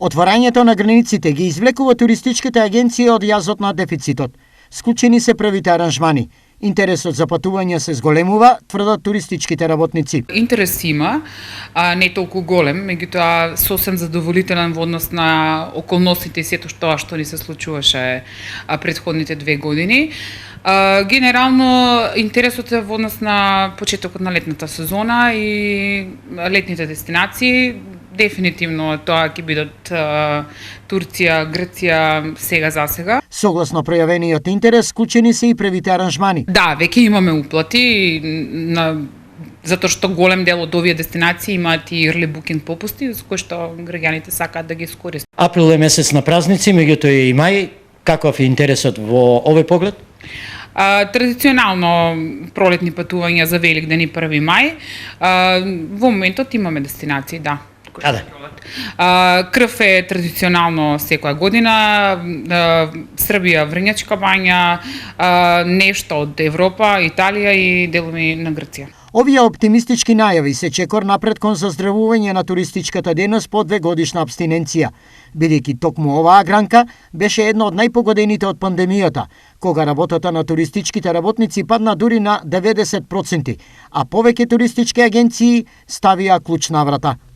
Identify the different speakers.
Speaker 1: Отворањето на границите ги извлекува туристичките агенции од јазот на дефицитот. Склучени се првите аранжмани. Интересот за патување се зголемува, тврдат туристичките работници.
Speaker 2: Интерес има, не толку голем, меѓутоа сосем задоволителен во однос на околностите и сето што ни се случуваше претходните 2 години. Генерално интересот е во однос на почетокот на летната сезона и летните дестинации. Дефинитивно тоа ќе бидат Турција, Грција, сега за сега.
Speaker 1: Согласно пројавениот интерес, склучени се и првите аранжмани.
Speaker 2: Да, веќе имаме уплати затоа што голем дел од овие дестинации имаат и early booking попусти, со кои што граѓаните сакаат да ги искористат.
Speaker 3: Април е месец на празници, меѓутоа и мај. Каков е интересот во овој поглед?
Speaker 2: Традиционално пролетни патувања за Великден и 1 мај. Во моментот имаме дестинации, да.
Speaker 3: Каде?
Speaker 2: Крв е традиционално секоја година, Србија, Врњачка бања, нешто од Европа, Италија и делови на Грција.
Speaker 1: Овие оптимистички најави се чекор напред кон заздравување на туристичката дејност по 2-годишна абстиненција, бидејќи токму оваа гранка беше една од најпогодените од пандемијата, кога работата на туристичките работници падна дури на 90%, а повеќе туристички агенции ставија клуч на врата.